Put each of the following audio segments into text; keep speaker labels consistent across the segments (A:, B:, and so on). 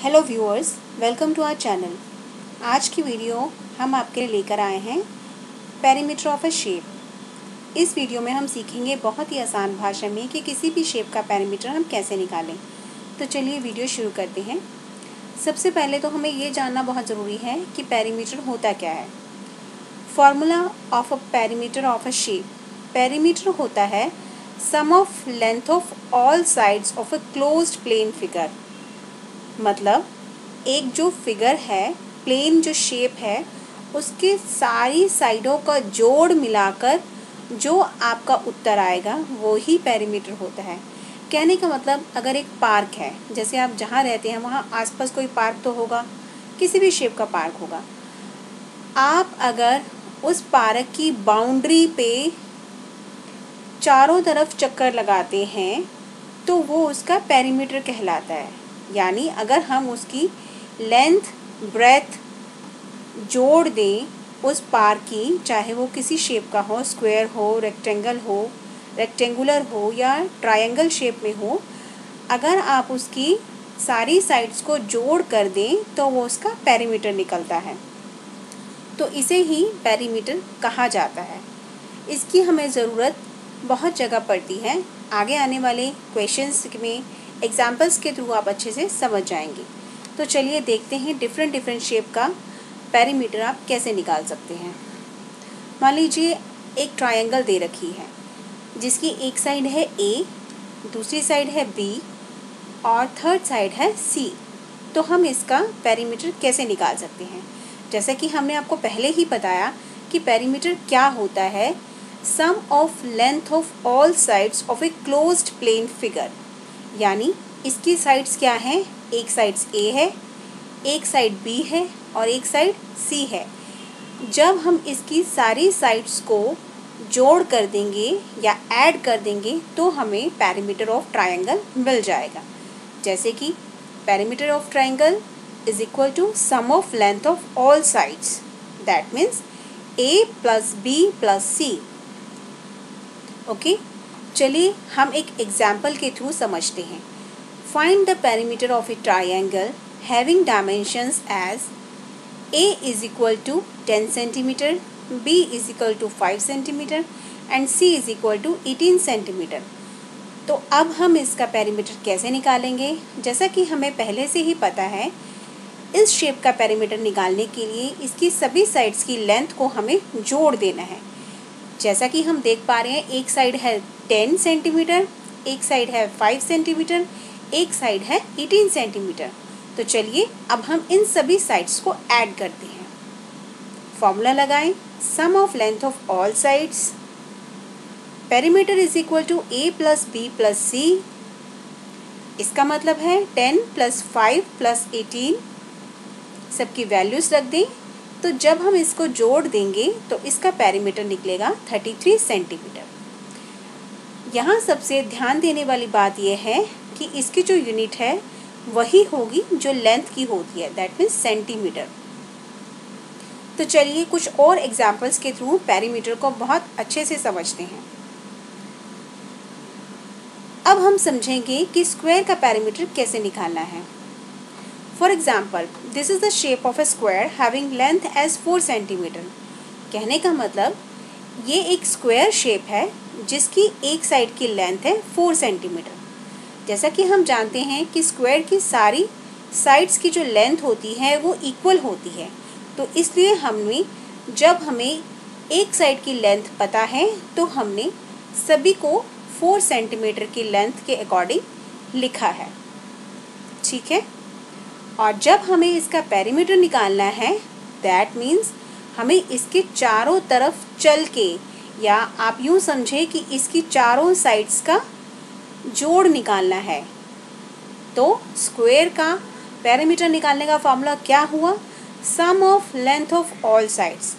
A: Hello viewers, welcome to our channel. आज की video हम आपके लिए लेकर आए हैं पेरीमीटर ऑफ अ शेप। इस वीडियो में हम सीखेंगे बहुत ही आसान भाषा में कि किसी भी शेप का पेरीमीटर हम कैसे निकालें। तो चलिए वीडियो शुरू करते हैं। सबसे पहले तो हमें ये जानना बहुत ज़रूरी है कि पेरीमीटर होता क्या है। Formula of a perimeter of a shape. Perimeter होता है sum of length of all sides of a closed plane figure. मतलब एक जो फिगर है, प्लेन जो शेप है, उसके सारी साइडों का जोड़ मिलाकर जो आपका उत्तर आएगा वो ही पेरीमीटर होता है। कहने का मतलब अगर एक पार्क है, जैसे आप जहाँ रहते हैं वहाँ आसपास कोई पार्क तो होगा, किसी भी शेप का पार्क होगा। आप अगर उस पार्क की बाउंड्री पे चारों तरफ चक्कर लगाते हैं तो वो उसका पेरीमीटर कहलाता है। यानी अगर हम उसकी लेंथ ब्रेथ जोड़ दें उस पार्क की, चाहे वो किसी शेप का हो, स्क्वायर हो, रेक्टेंगुलर हो या ट्रायंगल शेप में हो, अगर आप उसकी सारी साइड्स को जोड़ कर दें तो वो उसका पेरीमीटर निकलता है। तो इसे ही पेरीमीटर कहा जाता है। इसकी हमें ज़रूरत बहुत जगह पड़ती है। आगे आने वाले क्वेश्चंस में एग्जाम्पल्स के थ्रू आप अच्छे से समझ जाएंगे। तो चलिए देखते हैं डिफरेंट शेप का पेरीमीटर आप कैसे निकाल सकते हैं। मान लीजिए एक ट्रायंगल दे रखी है जिसकी एक साइड है ए, दूसरी साइड है बी और थर्ड साइड है सी। तो हम इसका पेरीमीटर कैसे निकाल सकते हैं? जैसा कि हमने आपको पहले ही बताया कि पेरीमीटर क्या होता है, sum of length of all sides of a closed plane figure. यानी इसकी साइड्स क्या हैं? एक साइड ए है, एक साइड बी है और एक साइड सी है। जब हम इसकी सारी साइड्स को जोड़ कर देंगे या ऐड कर देंगे तो हमें पेरीमीटर ऑफ ट्रायंगल मिल जाएगा। जैसे कि perimeter of triangle is equal to sum of length of all sides, that means A plus B plus C. Okay, चलिए हम एक एग्जाम्पल के थ्रू समझते हैं। Find the perimeter of a triangle having dimensions as a is equal to 10 centimetre, b is equal to 5 centimetre and c is equal to 18 centimetre. तो अब हम इसका पेरीमीटर कैसे निकालेंगे? जैसा कि हमें पहले से ही पता है, इस शेप का पेरीमीटर निकालने के लिए इसकी सभी साइड्स की लेंथ को हमें जोड़ देना है। जैसा कि हम देख पा रहे हैं, एक साइड है 10 सेंटीमीटर, एक साइड है 5 सेंटीमीटर, एक साइड है 18 सेंटीमीटर। तो चलिए अब हम इन सभी साइड्स को ऐड करते हैं। फॉर्मूला लगाएं, sum of length of all sides, perimeter is equal to A plus B plus C. इसका मतलब है 10 प्लस 5 प्लस 18, सबकी वैल्यूज रख दें। तो जब हम इसको जोड़ देंगे तो इसका पेरीमीटर निकलेगा 33 सेंटीमीटर। यहाँ सबसे ध्यान देने वाली बात यह है कि इसकी जो यूनिट है वही होगी जो लेंथ की होती है, दैट मीन्स सेंटीमीटर। तो चलिए कुछ और एग्जाम्पल्स के थ्रू पेरीमीटर को बहुत अच्छे से समझते हैं। अब हम समझेंगे कि स्क्वायर का पेरीमीटर कैसे निकालना है। For example, this is the shape of a square having length as 4 centimetre. कहने का मतलब ये एक स्क्वायर शेप है जिसकी एक साइड की लेंथ है 4 सेंटीमीटर। जैसा कि हम जानते हैं कि स्क्वायर की सारी साइड्स की जो लेंथ होती है वो इक्वल होती है, तो इसलिए जब हमें एक साइड की लेंथ पता है तो हमने सभी को 4 सेंटीमीटर की लेंथ के अकॉर्डिंग लिखा है। ठीक है, और जब हमें इसका पेरीमीटर निकालना है, दैट मीन्स हमें इसके चारों तरफ चल के, या आप यूँ समझे कि इसकी चारों साइड्स का जोड़ निकालना है। तो स्क्वायर का पेरीमीटर निकालने का फॉर्मूला क्या हुआ? Sum of length of all sides.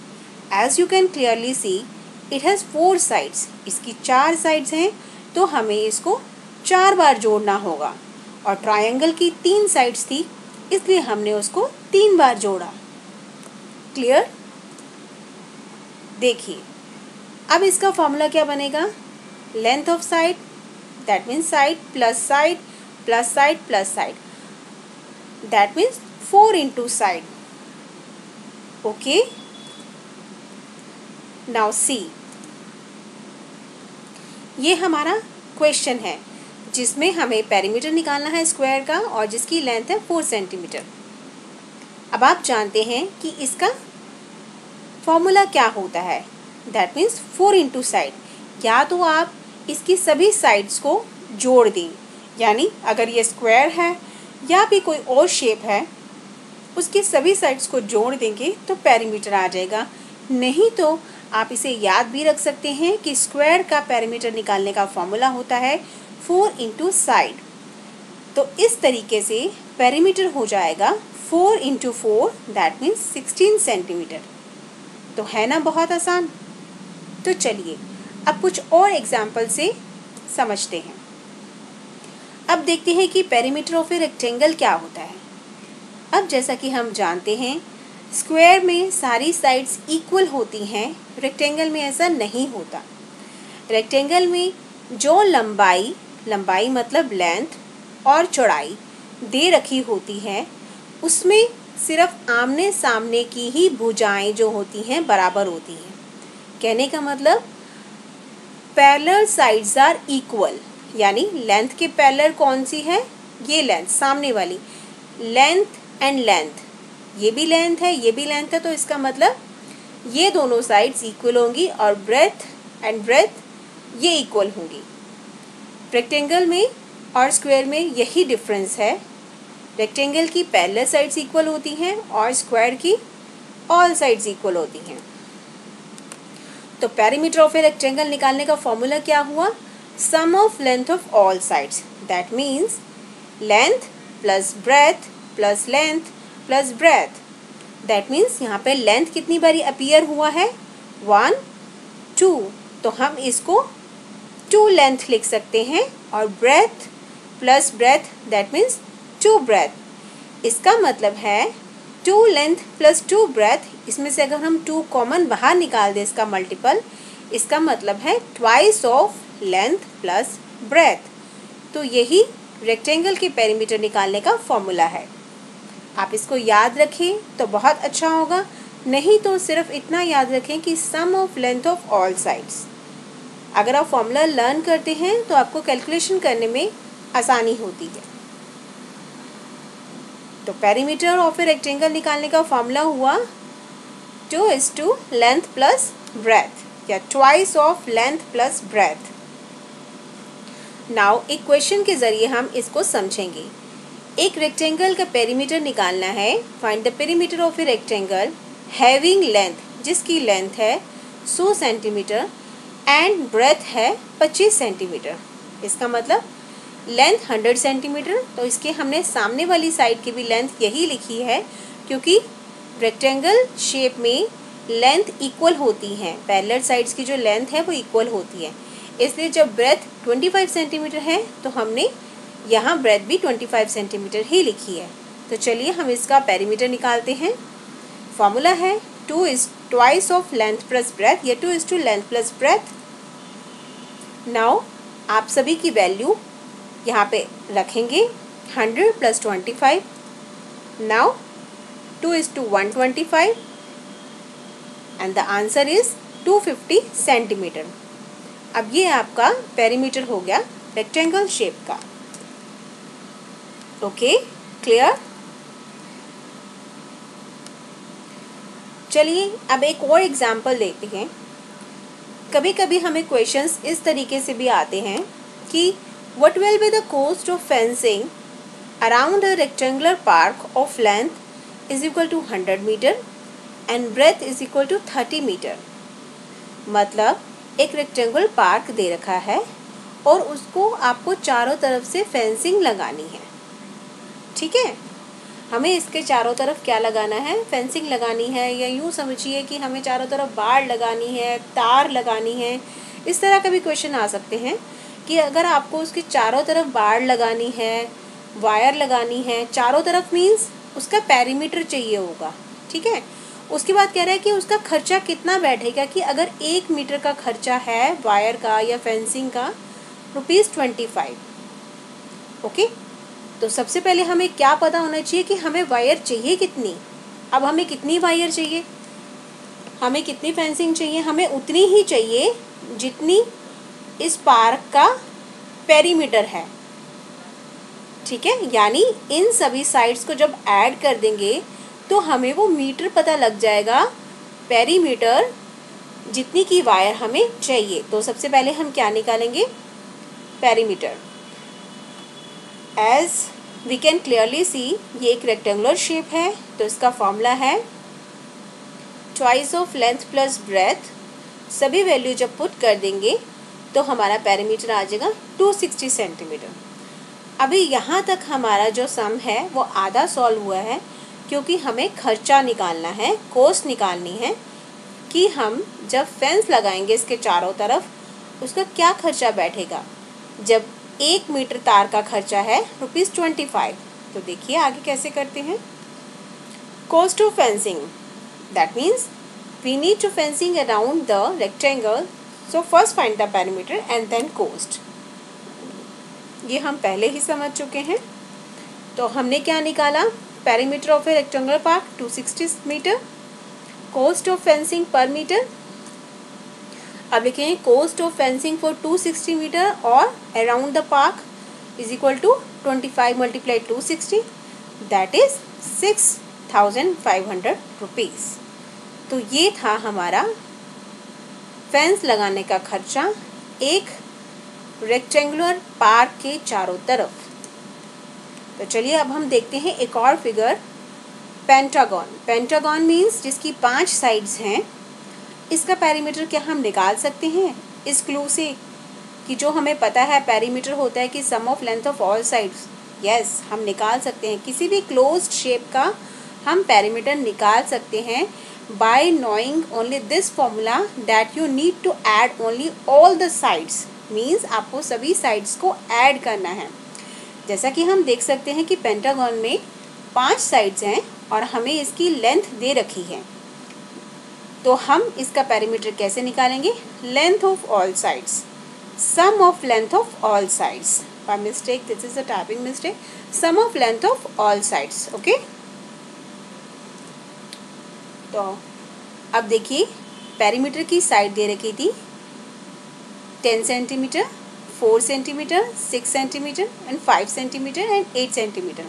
A: As you can clearly see, it has 4 sides. इसकी 4 साइड्स हैं तो हमें इसको 4 बार जोड़ना होगा। और ट्रायंगल की 3 साइड्स थी इसलिए हमने उसको 3 बार जोड़ा। क्लियर? देखिए अब इसका फॉर्मूला क्या बनेगा? Length of side, that means side plus side plus side plus side. That means 4 into side. Okay, now see, ये हमारा क्वेश्चन है जिसमें हमें पेरीमीटर निकालना है स्क्वायर का और जिसकी लेंथ है 4 सेंटीमीटर. अब आप जानते हैं कि इसका फॉर्मूला क्या होता है. That means 4 into side. या तो आप इसकी सभी साइड्स को जोड़ दें, यानी अगर ये स्क्वायर है या भी कोई और शेप है उसकी सभी साइड्स को जोड़ देंगे तो पेरीमीटर आ जाएगा. नहीं तो आप इसे याद भी रख सकते हैं कि स्क्वायर का पेरीमीटर निकालने का फॉर्मूला होता है 4 into साइड. तो इस तरीके से पेरीमीटर हो जाएगा 4 into 4 दैट मीन्स 16 सेंटीमीटर. तो है ना बहुत आसान. तो चलिए अब कुछ और एग्जाम्पल से समझते हैं. अब देखते हैं कि पेरीमीटर ऑफ ए रेक्टेंगल क्या होता है. अब जैसा कि हम जानते हैं स्क्वायर में सारी साइड्स इक्वल होती हैं, रेक्टेंगल में ऐसा नहीं होता. रेक्टेंगल में जो लंबाई मतलब लेंथ और चौड़ाई दे रखी होती है उसमें सिर्फ आमने सामने की ही भुजाएं जो होती हैं बराबर होती हैं. कहने का मतलब पैरेलल साइड्स आर इक्वल, यानी लेंथ के पैरेलल कौन सी है, ये लेंथ सामने वाली. लेंथ एंड लेंथ, ये भी लेंथ है ये भी लेंथ है, तो इसका मतलब ये दोनों साइड्स इक्वल होंगी और ब्रेथ एंड ब्रेथ ये इक्वल होंगी. रेक्टेंगल में और स्क्वायर में यही डिफरेंस है. रेक्टेंगल की पैरेलल साइड्स इक्वल होती हैं और स्क्वायर की ऑल साइड्स इक्वल होती हैं. तो पेरीमीटर ऑफ ए रेक्टेंगल निकालने का फॉर्मूला क्या हुआ, sum of length of all sides. That means length plus breadth plus length plus breadth. That means यहाँ पे लेंथ कितनी बारी अपीयर हुआ है, 1 2, तो हम इसको 2 लेंथ लिख सकते हैं और breadth plus breadth that means 2 breadth. इसका मतलब है 2 लेंथ प्लस 2 ब्रेथ. इसमें से अगर हम 2 कॉमन बाहर निकाल दें इसका मल्टीपल, इसका मतलब है twice of length plus breath. तो यही रेक्टेंगल के पेरीमीटर निकालने का फॉर्मूला है. आप इसको याद रखें तो बहुत अच्छा होगा. नहीं तो सिर्फ इतना याद रखें कि sum of length of all sides. अगर आप फॉर्मूला लर्न करते हैं तो आपको कैलकुलेशन करने में आसानी होती है. तो पेरीमीटर ऑफ ए रेक्टेंगल निकालने का फॉर्मूला हुआ 2:2 लेंथ प्लस ब्रेथ या twice of length plus breath. Now एक क्वेश्चन के जरिए हम इसको समझेंगे. एक रेक्टेंगल का पेरीमीटर निकालना है. Find the perimeter of a rectangle having length, जिसकी लेंथ है 100 सेंटीमीटर एंड ब्रेथ है 25 सेंटीमीटर. इसका मतलब लेंथ 100 सेंटीमीटर, तो इसके हमने सामने वाली साइड की भी लेंथ यही लिखी है क्योंकि रेक्टेंगल शेप में लेंथ इक्वल होती हैं. पैरेलल साइड्स की जो लेंथ है वो इक्वल होती है. इसलिए जब ब्रेथ 25 सेंटीमीटर है तो हमने यहाँ ब्रेथ भी 25 सेंटीमीटर ही लिखी है. तो चलिए हम इसका पेरीमीटर निकालते हैं. फॉर्मूला है 2 is twice of length plus breadth या 2:2 लेंथ प्लस ब्रेथ. नाउ आप सभी की वैल्यू यहाँ पे रखेंगे 100 + 25. Now 2:1 125 and the answer is 250 centimetre. अब ये आपका पेरीमीटर हो गया रेक्टेंगल शेप का. Okay, clear. चलिए अब एक और एग्जाम्पल देखते हैं. कभी कभी हमें क्वेश्चंस इस तरीके से भी आते हैं कि what will be the cost of fencing around a rectangular park of length is equal to 100 metre and breadth is equal to 30 metre. मतलब एक रेक्टेंगुलर पार्क दे रखा है और उसको आपको चारों तरफ से फेंसिंग लगानी है. ठीक है, हमें इसके चारों तरफ क्या लगाना है, फेंसिंग लगानी है, या यूँ समझिए कि हमें चारों तरफ बाड़ लगानी है, तार लगानी है. इस तरह का भी क्वेश्चन आ सकते हैं कि अगर आपको उसके चारों तरफ बाड़ लगानी है, वायर लगानी है, चारों तरफ मीन्स उसका पेरीमीटर चाहिए होगा. ठीक है, उसके बाद कह रहा है कि उसका खर्चा कितना बैठेगा, कि अगर 1 मीटर का खर्चा है वायर का या फेंसिंग का ₹25. ओके, तो सबसे पहले हमें क्या पता होना चाहिए कि हमें वायर चाहिए कितनी। अब हमें कितनी वायर चाहिए, हमें कितनी फेंसिंग चाहिए, हमें उतनी ही चाहिए जितनी इस पार्क का पेरीमीटर है। ठीक है, यानी इन सभी साइड्स को जब ऐड कर देंगे तो हमें वो मीटर पता लग जाएगा, पेरीमीटर जितनी की वायर हमें चाहिए। तो सबसे पहले हम क्या निकालेंगे, perimeter. As we can clearly see ये एक रेक्टेंगुलर शेप है, तो इसका फॉर्मूला है twice of length plus breadth. सभी वैल्यू जब पुट कर देंगे तो हमारा पेरीमीटर आ जाएगा 260 सेंटीमीटर। अभी यहाँ तक हमारा जो सम है वो आधा सॉल्व हुआ है, क्योंकि हमें खर्चा निकालना है, कॉस्ट निकालनी है कि हम जब फेंस लगाएंगे इसके चारों तरफ उसका क्या खर्चा बैठेगा। जब 1 मीटर तार का खर्चा है ₹25। तो देखिए आगे कैसे करते हैं। Cost of fencing, that means we need to fencing around the rectangle, so first find the perimeter and then cost. ये हम पहले ही समझ चुके हैं। तो हमने क्या निकाला, perimeter of a rectangular park 260 metre, cost of fencing per metre. अब लिखें cost of fencing for 260 metre और around the park is equal to 25 × 260, that is 6500 rupees. तो ये था हमारा फेंस लगाने का खर्चा एक रेक्टेंगुलर पार्क के चारों तरफ। तो चलिए अब हम देखते हैं एक और फिगर, पेंटागन। पेंटागन मीन्स जिसकी 5 साइड्स हैं। इसका पेरीमीटर क्या हम निकाल सकते हैं इस क्लू से कि जो हमें पता है पेरीमीटर होता है कि sum of length of all sides. Yes, हम निकाल सकते हैं किसी भी क्लोज्ड शेप का हम पेरीमीटर निकाल सकते हैं by knowing only this formula that you need to add only all the sides. Means आपको सभी साइड्स को ऐड करना है। जैसा कि हम देख सकते हैं कि पेंटागन में 5 साइड्स हैं और हमें इसकी लेंथ दे रखी है। तो हम इसका पेरीमीटर कैसे निकालेंगे, length of all sides, sum of length of all sides. By mistake this is a typing mistake, sum of length of all sides. Okay, तो अब देखिए पेरीमीटर की साइड दे रखी थी 10 centimetre, 4 centimetre, 6 centimetre and 5 centimetre and 8 centimetre.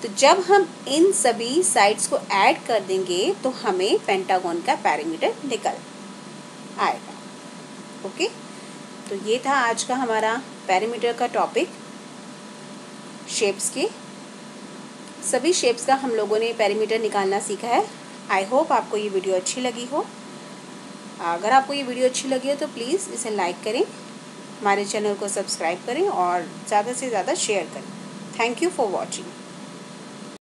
A: तो जब हम इन सभी साइड्स को ऐड कर देंगे तो हमें पेंटागन का पेरीमीटर निकल आएगा। ओके, तो ये था आज का हमारा पेरीमीटर का टॉपिक। शेप्स के सभी शेप्स का हम लोगों ने पेरीमीटर निकालना सीखा है। आई होप आपको ये वीडियो अच्छी लगी हो। अगर आपको ये वीडियो अच्छी लगी हो तो प्लीज़ इसे लाइक करें, हमारे चैनल को सब्सक्राइब करें और ज़्यादा से ज़्यादा शेयर करें। Thank you for watching.